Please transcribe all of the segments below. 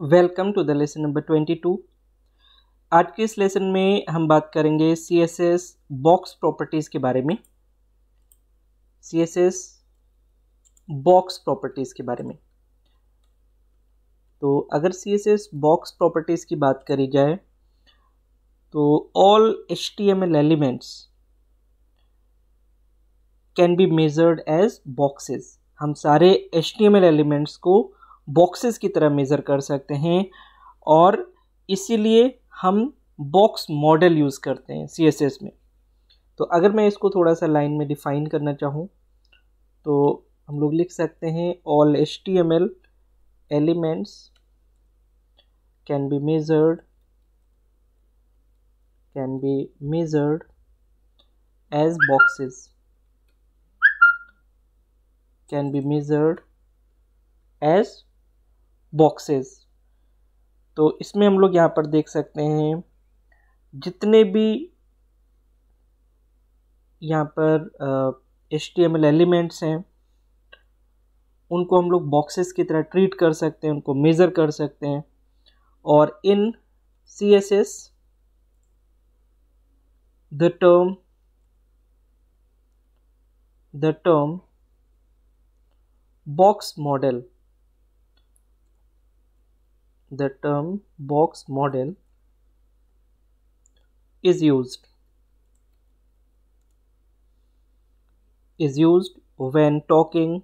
Welcome to the lesson number 22। आज के इस लेसन में हम बात करेंगे CSS बॉक्स प्रॉपर्टीज़ के बारे में। CSS बॉक्स प्रॉपर्टीज़ के बारे में। तो अगर CSS बॉक्स प्रॉपर्टीज़ की बात करी जाए तो all HTML elements can be measured as boxes. हम सारे HTML एलिमेंट्स को बॉक्सेस की तरह मेज़र कर सकते हैं और इसीलिए हम बॉक्स मॉडल यूज़ करते हैं CSS में। तो अगर मैं इसको थोड़ा सा लाइन में डिफाइन करना चाहूँ तो हम लोग लिख सकते हैं all HTML elements can be measured as boxes, can be measured as boxes. तो इसमें हम लोग यहाँ पर देख सकते हैं जितने भी यहाँ पर HTML एलिमेंट्स हैं उनको हम लोग बॉक्सेस की तरह ट्रीट कर सकते हैं, उनको मेज़र कर सकते हैं। और इन CSS the term box model is used when talking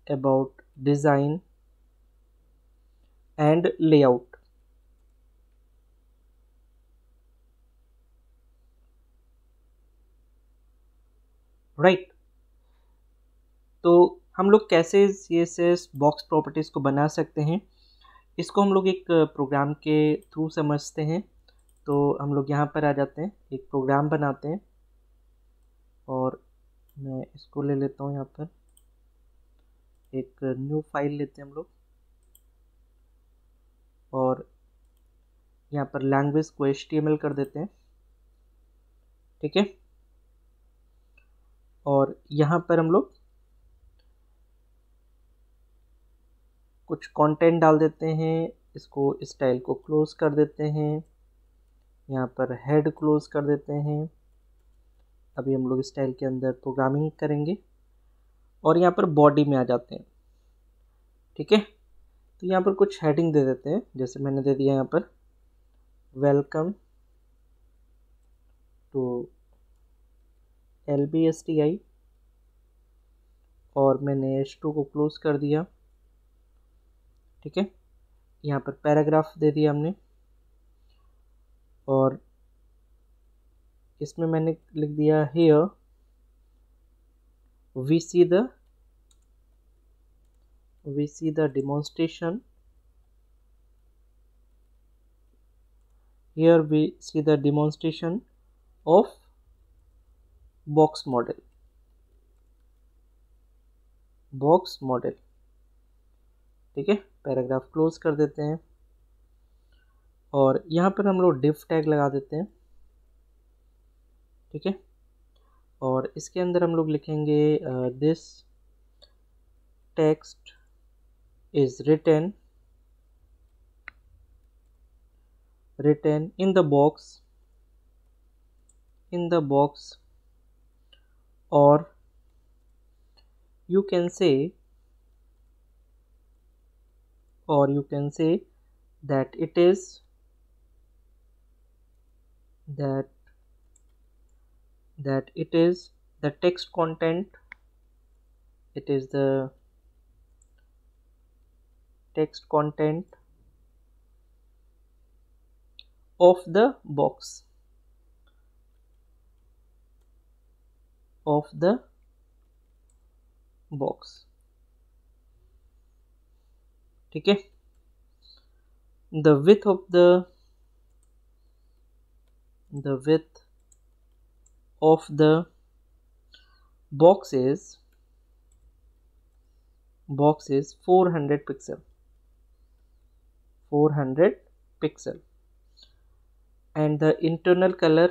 about design and layout। Right. तो हम लोग कैसे CSS बॉक्स प्रॉपर्टीज़ को बना सकते हैं, इसको हम लोग एक प्रोग्राम के थ्रू समझते हैं। तो हम लोग यहाँ पर आ जाते हैं, एक प्रोग्राम बनाते हैं और मैं इसको ले लेता हूँ। यहाँ पर एक न्यू फाइल लेते हैं हम लोग और यहाँ पर लैंग्वेज को HTML कर देते हैं, ठीक है। और यहाँ पर हम लोग कुछ कंटेंट डाल देते हैं, इसको स्टाइल को क्लोज कर देते हैं, यहाँ पर हेड क्लोज कर देते हैं। अभी हम लोग स्टाइल के अंदर प्रोग्रामिंग करेंगे और यहाँ पर बॉडी में आ जाते हैं, ठीक है। तो यहाँ पर कुछ हेडिंग दे देते हैं, जैसे मैंने दे दिया यहाँ पर वेलकम टू LBSTI और मैंने H2 को क्लोज कर दिया, ठीक है। यहाँ पर पैराग्राफ दे दिया हमने और इसमें मैंने लिख दिया here we see the demonstration, here we see the demonstration of box model, ठीक है। पैराग्राफ क्लोज कर देते हैं और यहाँ पर हम लोग div टैग लगा देते हैं, ठीक है। और इसके अंदर हम लोग लिखेंगे this text is written in the box or you can say that it is the text content, it is the text content of the box, ठीक है। the width of the box is 400 pixel, and the internal color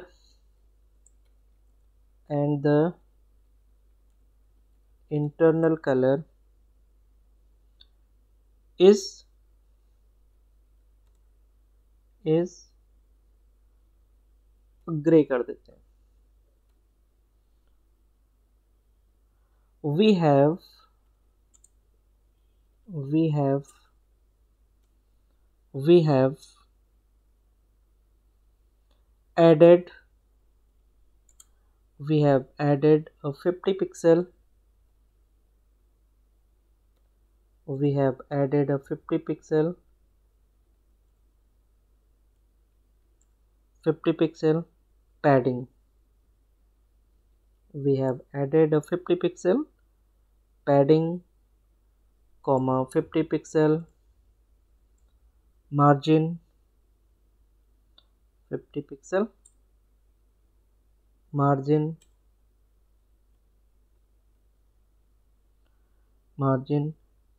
is grey कर देते हैं. we have added a 50 pixel 50 pixel padding. We have added a 50 pixel padding, comma 50 pixel margin, 50 pixel margin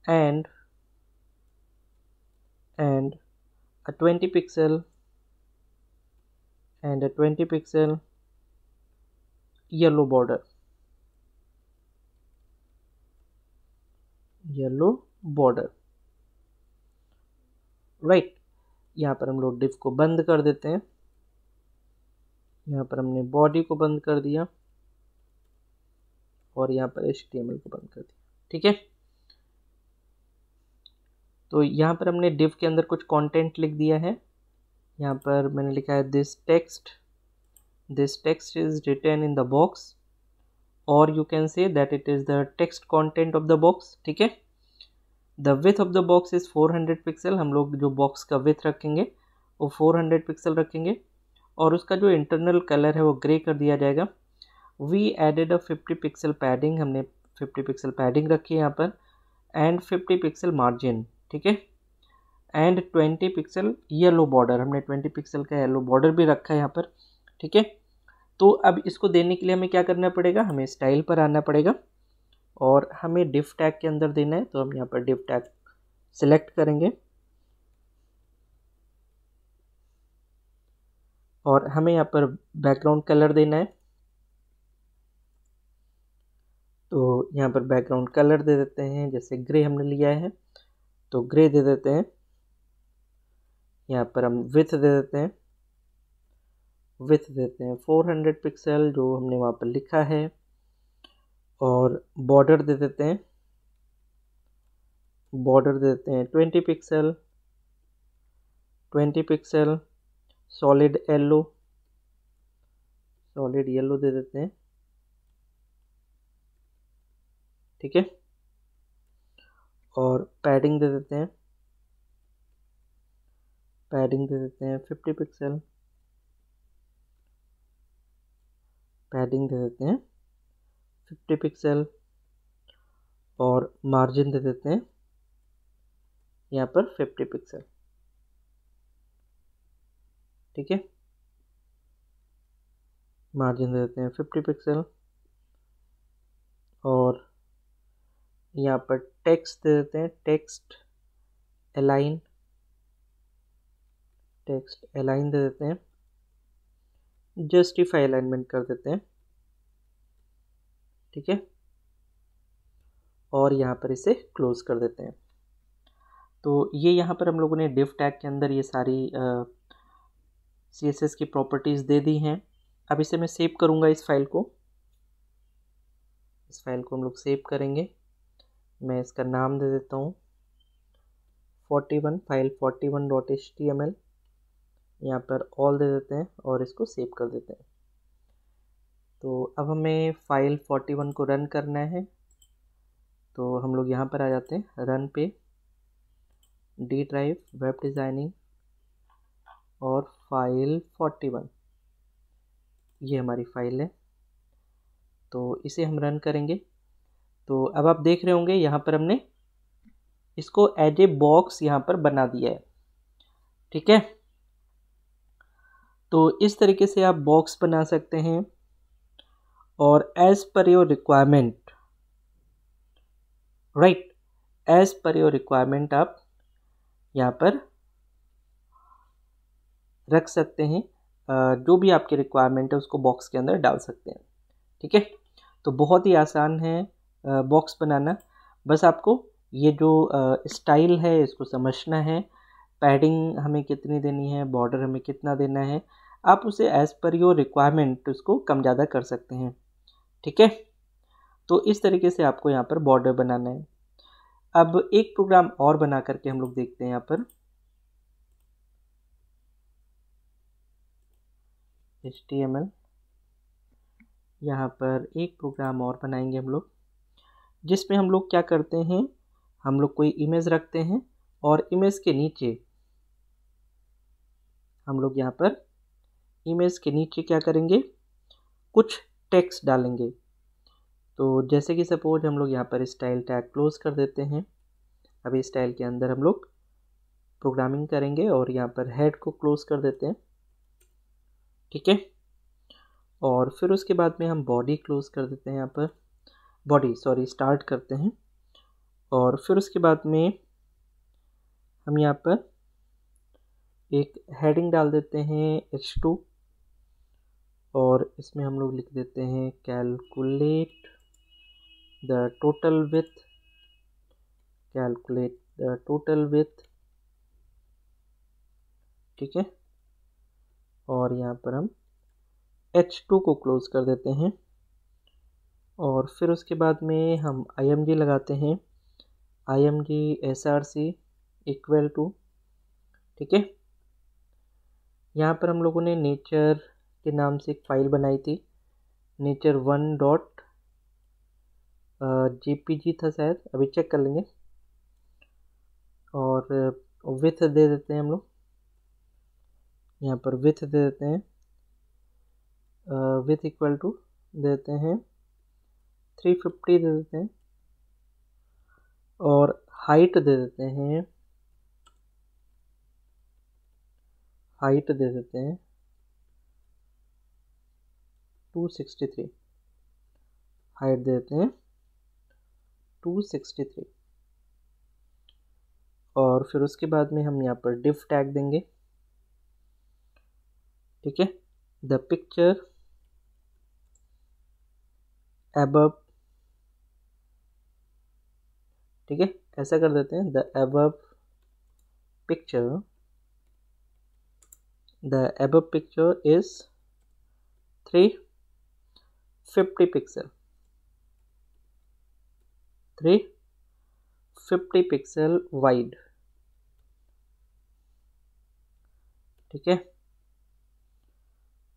and a 20 pixel yellow border. Right. यहाँ पर हम लोग div को बंद कर देते हैं. यहाँ पर हमने बॉडी को बंद कर दिया और यहाँ पर HTML को बंद कर दिया. ठीक है. तो यहाँ पर हमने डिव के अंदर कुछ कंटेंट लिख दिया है. यहाँ पर मैंने लिखा है this text is written in the box, और you can say that it is the text content of the box. ठीक है. The width of the box is 400 pixel. हम लोग जो बॉक्स का विथ रखेंगे वो 400 पिक्सल रखेंगे, और उसका जो इंटरनल कलर है वो ग्रे कर दिया जाएगा. We added a 50 pixel padding. हमने 50 पिक्सल पैडिंग रखी है यहाँ पर, एंड 50 पिक्सल मार्जिन. ठीक है. And 20 pixel yellow border. हमने 20 पिक्सल का येलो बॉर्डर भी रखा है यहाँ पर. ठीक है. तो अब इसको देने के लिए हमें क्या करना पड़ेगा, हमें स्टाइल पर आना पड़ेगा और हमें डिव टैग के अंदर देना है. तो हम यहाँ पर डिव टैग सिलेक्ट करेंगे और हमें यहाँ पर बैकग्राउंड कलर देना है. तो यहाँ पर बैकग्राउंड कलर दे देते हैं, जैसे ग्रे हमने लिया है तो ग्रे दे देते हैं. यहाँ पर हम विथ दे देते हैं 400 पिक्सल जो हमने वहाँ पर लिखा है, और बॉर्डर दे देते हैं 20 पिक्सल सॉलिड येलो दे देते हैं. ठीक है. और पैडिंग दे देते हैं 50 पिक्सल. पैडिंग दे देते हैं 50 पिक्सल और मार्जिन दे देते हैं यहाँ पर 50 पिक्सल. ठीक है. मार्जिन दे देते हैं 50 पिक्सल और यहाँ पर टेक्स्ट दे देते हैं टेक्स्ट अलाइन दे देते हैं. जस्टिफाई अलाइनमेंट कर देते हैं. ठीक है. और यहाँ पर इसे क्लोज कर देते हैं. तो ये यहाँ पर हम लोगों ने डिव टैग के अंदर ये सारी CSS की प्रॉपर्टीज़ दे दी हैं. अब इसे मैं सेव करूँगा. इस फाइल को हम लोग सेव करेंगे. मैं इसका नाम दे देता हूँ 41.html. यहाँ पर ऑल दे देते हैं और इसको सेव कर देते हैं. तो अब हमें फाइल 41 को रन करना है. तो हम लोग यहाँ पर आ जाते हैं रन पे, डी ड्राइव, वेब डिज़ाइनिंग और फाइल 41. ये हमारी फाइल है. तो इसे हम रन करेंगे. तो अब आप देख रहे होंगे यहाँ पर हमने इसको एज ए बॉक्स यहाँ पर बना दिया है. ठीक है. तो इस तरीके से आप बॉक्स बना सकते हैं और as per your requirement, right, as per your requirement आप यहाँ पर रख सकते हैं. जो भी आपकी रिक्वायरमेंट है उसको बॉक्स के अंदर डाल सकते हैं। ठीक है, तो बहुत ही आसान है बॉक्स बनाना। बस आपको ये जो स्टाइल है इसको समझना है, पैडिंग हमें कितनी देनी है, बॉर्डर हमें कितना देना है, आप उसे एज़ पर योर रिक्वायरमेंट उसको कम ज़्यादा कर सकते हैं। ठीक है, तो इस तरीके से आपको यहाँ पर बॉर्डर बनाना है। अब एक प्रोग्राम और बना करके हम लोग देखते हैं। यहाँ पर HTML, यहाँ पर एक प्रोग्राम और बनाएंगे हम लोग, जिसमें हम लोग क्या करते हैं, हम लोग कोई इमेज रखते हैं और इमेज के नीचे हम लोग यहाँ पर इमेज के नीचे क्या करेंगे, कुछ टेक्स्ट डालेंगे। तो जैसे कि सपोज हम लोग यहाँ पर स्टाइल टैग क्लोज कर देते हैं। अभी स्टाइल के अंदर हम लोग प्रोग्रामिंग करेंगे और यहाँ पर हेड को क्लोज कर देते हैं। ठीक है, और फिर उसके बाद में हम बॉडी क्लोज कर देते हैं, यहाँ पर बॉडी स्टार्ट करते हैं। और फिर उसके बाद में हम यहाँ पर एक हेडिंग डाल देते हैं H2, और इसमें हम लोग लिख देते हैं calculate the total with, calculate the total with. ठीक है, और यहाँ पर हम H2 को क्लोज कर देते हैं और फिर उसके बाद में हम img लगाते हैं, img src इक्वल टू। ठीक है, यहाँ पर हम लोगों ने नेचर के नाम से एक फाइल बनाई थी, nature1.jpg था शायद, अभी चेक कर लेंगे। और विथ दे देते हैं हम लोग, यहाँ पर विथ दे देते हैं, विथ इक्वल टू देते हैं 350 दे देते हैं, और हाइट दे देते हैं, हाइट दे देते हैं 263, हाइट दे देते हैं 263। और फिर उसके बाद में हम यहाँ पर div टैग देंगे। ठीक है, द पिक्चर above। ठीक है, ऐसा कर देते हैं, the above picture is 350 pixel, 350 pixel wide. ठीक है,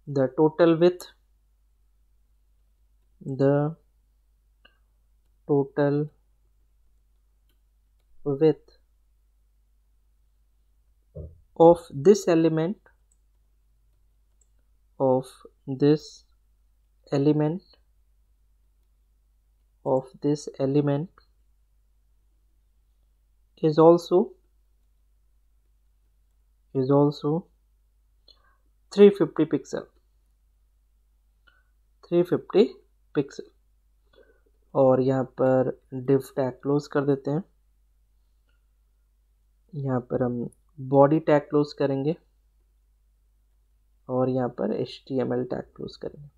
the total with of this element is also 350 pixel, 350 pixel. और यहाँ पर div टैग क्लोज कर देते हैं, यहाँ पर हम बॉडी टैग क्लोज करेंगे और यहाँ पर HTML टैग क्लोज करेंगे।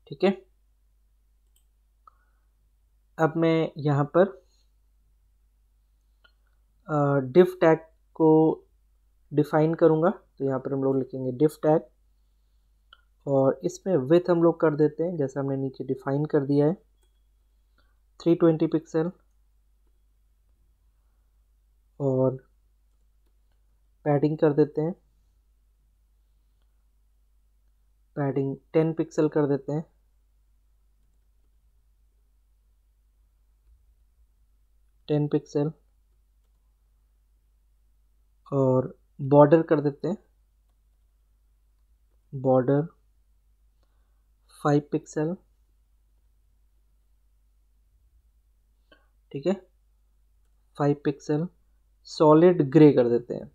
ठीक है, अब मैं यहाँ पर div टैग को डिफाइन करूँगा। तो यहाँ पर हम लोग लिखेंगे div टैग, और इसमें विथ हम लोग कर देते हैं जैसा हमने नीचे डिफाइन कर दिया है 320 पिक्सल, और पैडिंग कर देते हैं, पैडिंग 10 पिक्सल कर देते हैं, 10 पिक्सल। और बॉर्डर कर देते हैं, बॉर्डर 5 पिक्सल। ठीक है, 5 पिक्सल। सॉलिड ग्रे कर देते हैं,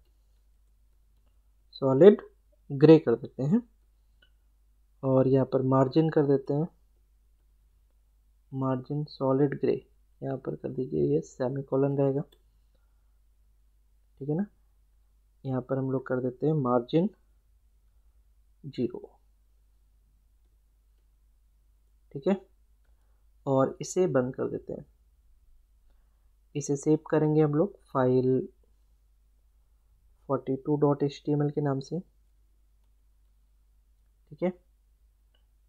सॉलिड ग्रे कर देते हैं। और यहाँ पर मार्जिन कर देते हैं, मार्जिन सॉलिड ग्रे, यहाँ पर कर दीजिए, ये सेमीकोलन रहेगा। ठीक है ना, यहाँ पर हम लोग कर देते हैं मार्जिन 0। ठीक है, और इसे बंद कर देते हैं। इसे सेव करेंगे हम लोग फाइल 42.html के नाम से। ठीक है,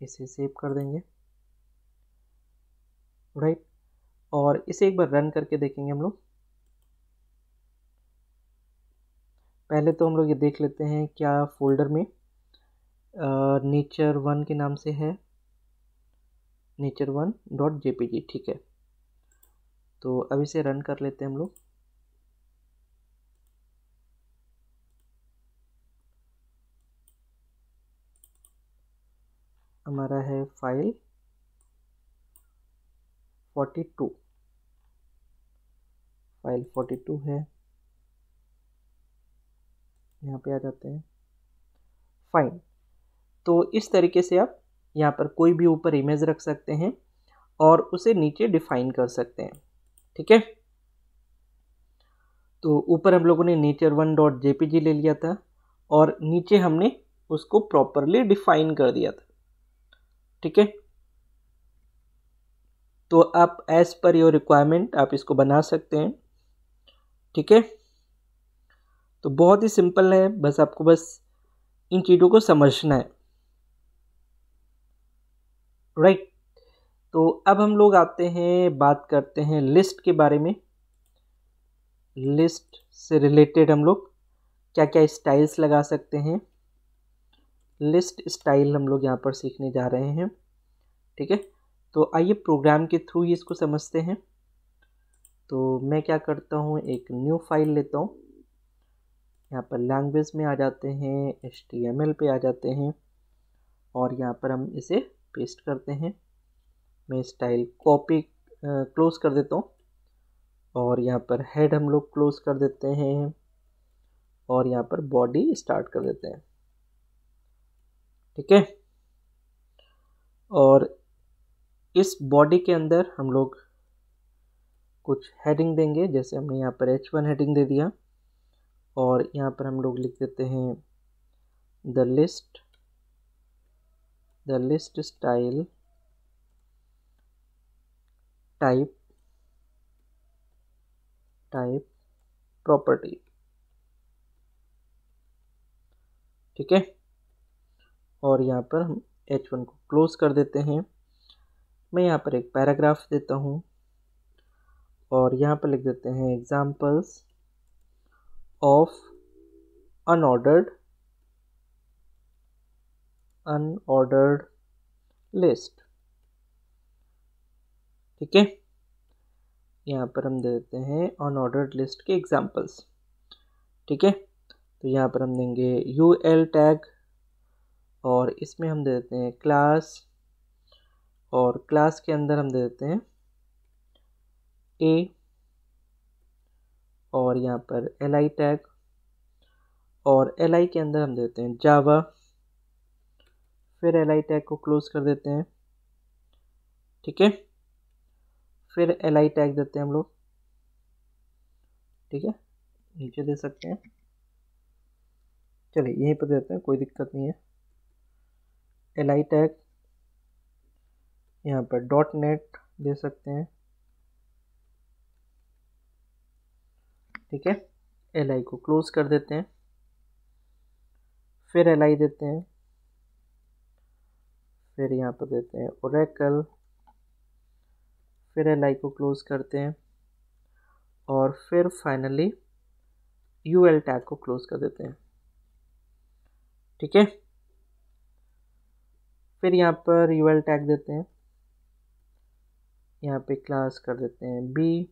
इसे सेव कर देंगे, राइट। और इसे एक बार रन करके देखेंगे हम लोग। पहले तो हम लोग ये देख लेते हैं क्या फोल्डर में nature1 के नाम से है, nature1.jpg। ठीक है, तो अब इसे रन कर लेते हैं हम लोग। हमारा है फाइल 42, फाइल 42 है, यहाँ पे आ जाते हैं। फाइन, तो इस तरीके से आप यहाँ पर कोई भी ऊपर इमेज रख सकते हैं और उसे नीचे डिफाइन कर सकते हैं। ठीक है, तो ऊपर हम लोगों ने nature1.jpg ले लिया था और नीचे हमने उसको प्रॉपरली डिफाइन कर दिया था। ठीक है, तो आप एज पर योर रिक्वायरमेंट आप इसको बना सकते हैं। ठीक है, तो बहुत ही सिंपल है, बस आपको बस इन चीज़ों को समझना है, राइट। तो अब हम लोग आते हैं, बात करते हैं लिस्ट के बारे में। लिस्ट से रिलेटेड हम लोग क्या क्या स्टाइल्स लगा सकते हैं, लिस्ट स्टाइल हम लोग यहाँ पर सीखने जा रहे हैं। ठीक है, तो आइए प्रोग्राम के थ्रू ही इसको समझते हैं। तो मैं क्या करता हूँ, एक न्यू फाइल लेता हूँ, यहाँ पर लैंग्वेज में आ जाते हैं, HTML पे आ जाते हैं और यहाँ पर हम इसे पेस्ट करते हैं। मैं स्टाइल कॉपी क्लोज कर देता हूँ और यहाँ पर हेड हम लोग क्लोज कर देते हैं और यहाँ पर बॉडी स्टार्ट कर देते हैं। ठीक है, और इस बॉडी के अंदर हम लोग कुछ हेडिंग देंगे, जैसे हमने यहाँ पर H1 हेडिंग दे दिया और यहाँ पर हम लोग लिख देते हैं the list style type property. ठीक है, और यहाँ पर हम H1 को क्लोज कर देते हैं। मैं यहाँ पर एक पैराग्राफ देता हूँ और यहाँ पर लिख देते हैं एग्जाम्पल्स ऑफ अनऑर्डर्ड लिस्ट। ठीक है, यहाँ पर हम दे देते हैं अनऑर्डर्ड लिस्ट के एग्जाम्पल्स। ठीक है, तो यहाँ पर हम देंगे UL टैग और इसमें हम दे देते हैं क्लास और क्लास के अंदर हम दे देते हैं A और यहाँ पर LI टैग और LI के अंदर हम देते हैं जावा, फिर LI टैग को क्लोज कर देते हैं। ठीक है, फिर LI टैग देते हैं हम लोग। ठीक है, नीचे दे सकते हैं, चलिए यहीं पर देते हैं, कोई दिक्कत नहीं है। LI टैग यहाँ पर .NET दे सकते हैं। ठीक है, LI को क्लोज कर देते हैं, फिर LI देते हैं, फिर यहाँ पर देते हैं ओरेकल, फिर LI को क्लोज करते हैं और फिर फाइनली UL टैग को क्लोज कर देते हैं। ठीक है, फिर यहाँ पर UL टैग देते हैं, यहाँ पे क्लास कर देते हैं B।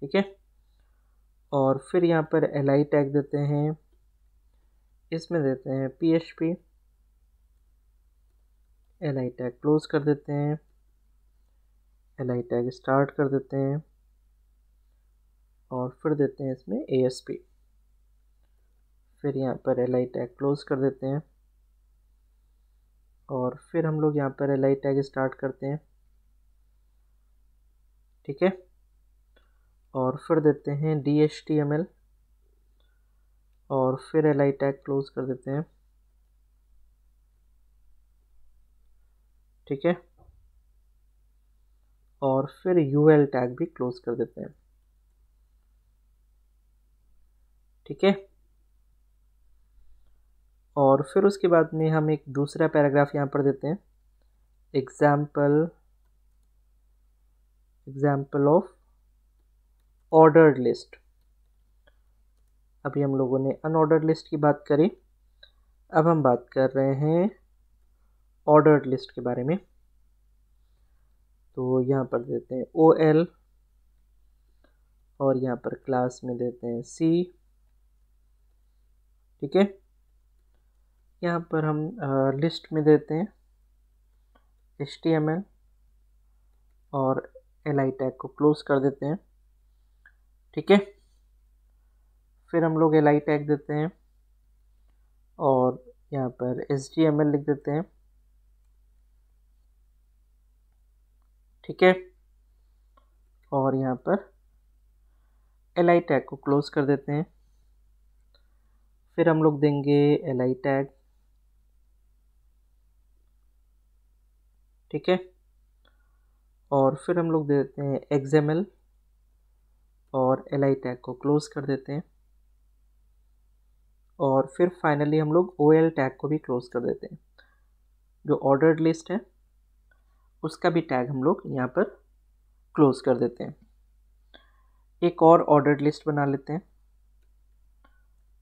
ठीक है, और फिर यहाँ पर LI टैग देते हैं, इसमें देते हैं PHP, LI टैग क्लोज कर देते हैं, LI टैग स्टार्ट कर देते हैं और फिर देते हैं इसमें ASP, फिर यहाँ पर LI टैग क्लोज कर देते हैं और फिर हम लोग यहाँ पर LI टैग स्टार्ट करते हैं। ठीक है, और फिर देते हैं DHTML और फिर li टैग क्लोज कर देते हैं, ठीक है, और फिर ul टैग भी क्लोज कर देते हैं, ठीक है। और फिर उसके बाद में हम एक दूसरा पैराग्राफ यहाँ पर देते हैं, एग्जाम्पल ऑफ ऑर्डर्ड लिस्ट। अभी हम लोगों ने अनऑर्डर्ड लिस्ट की बात करी, अब हम बात कर रहे हैं ऑर्डर्ड लिस्ट के बारे में। तो यहाँ पर देते हैं OL और यहाँ पर क्लास में देते हैं C, ठीक है। यहाँ पर हम लिस्ट में देते हैं HTML और li टैग को क्लोज कर देते हैं, ठीक है। फिर हम लोग li टैग देते हैं और यहाँ पर HTML लिख देते हैं, ठीक है। और यहाँ पर li टैग को क्लोज कर देते हैं। फिर हम लोग देंगे li टैग, ठीक है। और फिर हम लोग देते हैं XML और li टैग को क्लोज कर देते हैं। और फिर फाइनली हम लोग OL टैग को भी क्लोज कर देते हैं। जो ऑर्डर्ड लिस्ट है उसका भी टैग हम लोग यहाँ पर क्लोज कर देते हैं। एक और ऑर्डर्ड लिस्ट बना लेते हैं,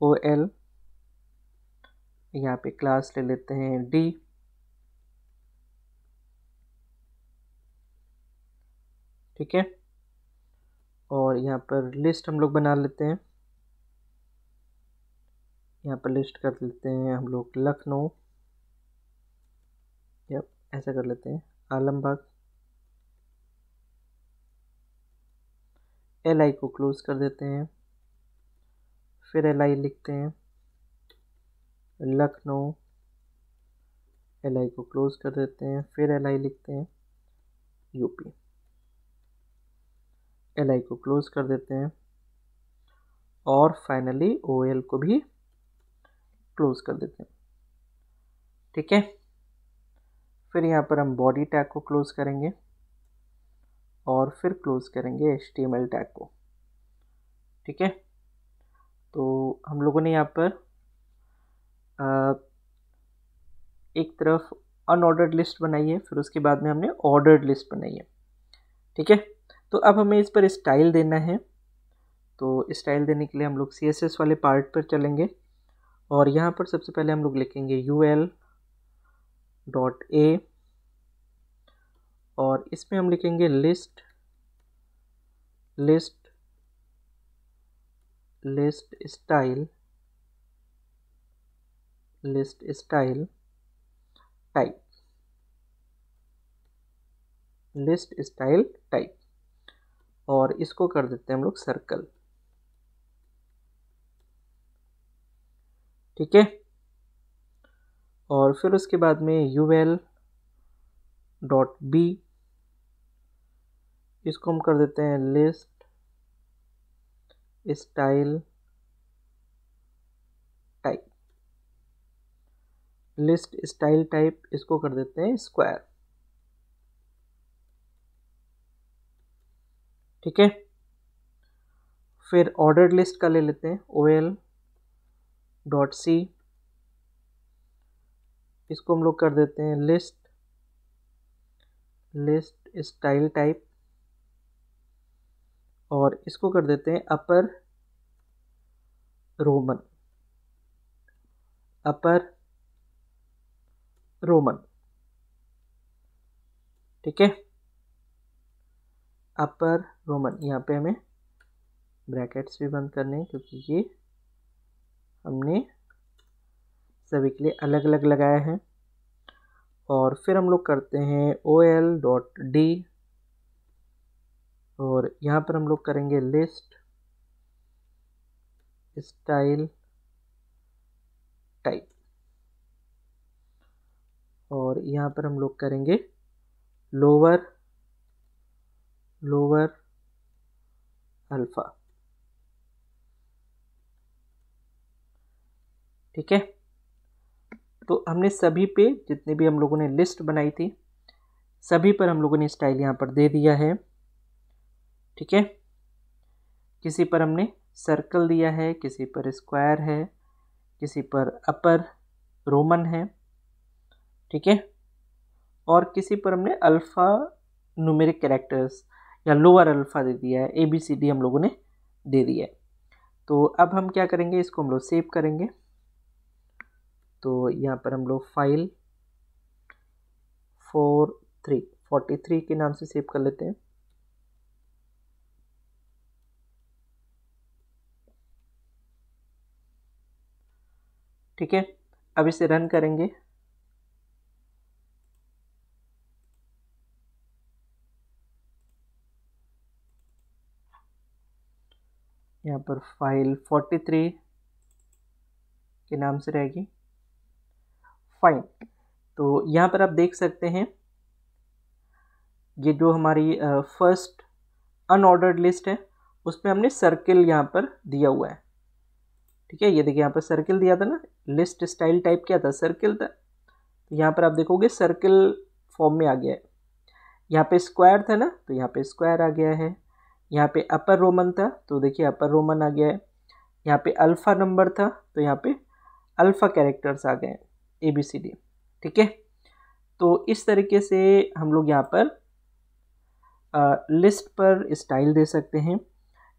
OL, यहाँ पे क्लास ले लेते हैं D, ठीक है। और यहाँ पर लिस्ट हम लोग बना लेते हैं, यहाँ पर लिस्ट कर लेते हैं हम लोग लखनऊ, या ऐसा कर लेते हैं आलमबाग, li को क्लोज कर देते हैं। फिर li लिखते हैं लखनऊ, li को क्लोज कर देते हैं। फिर li लिखते हैं यूपी, li को क्लोज कर देते हैं। और फाइनली OL को भी क्लोज कर देते हैं, ठीक है। फिर यहाँ पर हम बॉडी टैग को क्लोज करेंगे और फिर क्लोज करेंगे HTML टैग को, ठीक है। तो हम लोगों ने यहाँ पर एक तरफ अनऑर्डर्ड लिस्ट बनाई है, फिर उसके बाद में हमने ऑर्डर्ड लिस्ट बनाई है, ठीक है। तो अब हमें इस पर स्टाइल देना है। तो स्टाइल देने के लिए हम लोग CSS वाले पार्ट पर चलेंगे और यहाँ पर सबसे पहले हम लोग लिखेंगे ul.a और इसमें हम लिखेंगे लिस्ट स्टाइल टाइप, और इसको कर देते हैं हम लोग सर्कल, ठीक है। और फिर उसके बाद में ul.b, इसको हम कर देते हैं लिस्ट स्टाइल टाइप, इसको कर देते हैं स्क्वायर, ठीक है। फिर ऑर्डर्ड लिस्ट का ले लेते हैं ol.c, इसको हम लोग कर देते हैं लिस्ट स्टाइल टाइप और इसको कर देते हैं अपर रोमन, ठीक है। अपर रोमन, यहाँ पे हमें ब्रैकेट्स भी बंद करने हैं क्योंकि ये हमने सभी के लिए अलग अलग लगाया है। और फिर हम लोग करते हैं ol.d और यहाँ पर हम लोग करेंगे लिस्ट स्टाइल टाइप और यहाँ पर हम लोग करेंगे लोअर अल्फा, ठीक है। तो हमने सभी पे, जितने भी हम लोगों ने लिस्ट बनाई थी, सभी पर हम लोगों ने स्टाइल यहाँ पर दे दिया है। ठीक है, किसी पर हमने सर्कल दिया है, किसी पर स्क्वायर है, किसी पर अपर रोमन है, ठीक है, और किसी पर हमने अल्फ़ा न्यूमेरिक कैरेक्टर्स या लोअर अल्फ़ा दे दिया है, ABCD हम लोगों ने दे दिया है। तो अब हम क्या करेंगे, इसको हम लोग सेव करेंगे। तो यहाँ पर हम लोग फाइल 43 के नाम से सेव कर लेते हैं। ठीक है, अब इसे रन करेंगे। यहाँ पर फाइल 43 के नाम से रहेगी। फाइन। तो यहाँ पर आप देख सकते हैं, ये जो हमारी फर्स्ट अनऑर्डर्ड लिस्ट है उसमें हमने सर्किल यहाँ पर दिया हुआ है। ठीक है, ये देखिए यहाँ पर सर्किल दिया था ना, लिस्ट स्टाइल टाइप क्या था, सर्किल था। तो यहाँ पर आप देखोगे सर्किल फॉर्म में आ गया है। यहाँ पे स्क्वायर था ना, तो यहाँ पे स्क्वायर आ गया है। यहाँ पे अपर रोमन था, तो देखिए अपर रोमन आ गया है। यहाँ पे अल्फ़ा नंबर था, तो यहाँ पे अल्फ़ा कैरेक्टर्स आ गए, ABCD। ठीक है, तो इस तरीके से हम लोग यहाँ पर लिस्ट पर स्टाइल दे सकते हैं।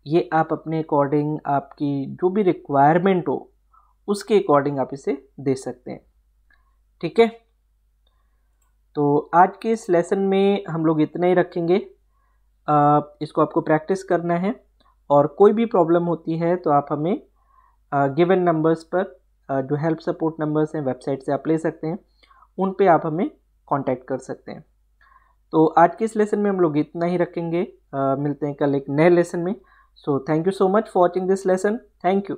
ये आप अपने अकॉर्डिंग, आपकी जो भी रिक्वायरमेंट हो उसके अकॉर्डिंग आप इसे दे सकते हैं। ठीक है, तो आज के इस लेसन में हम लोग इतना ही रखेंगे। इसको आपको प्रैक्टिस करना है, और कोई भी प्रॉब्लम होती है तो आप हमें गिवन नंबर्स पर, जो हेल्प सपोर्ट नंबर्स हैं वेबसाइट से आप ले सकते हैं, उन पे आप हमें कांटेक्ट कर सकते हैं। तो आज के इस लेसन में हम लोग इतना ही रखेंगे। मिलते हैं कल एक नए लेसन में। So thank you so much for watching this lesson. Thank you.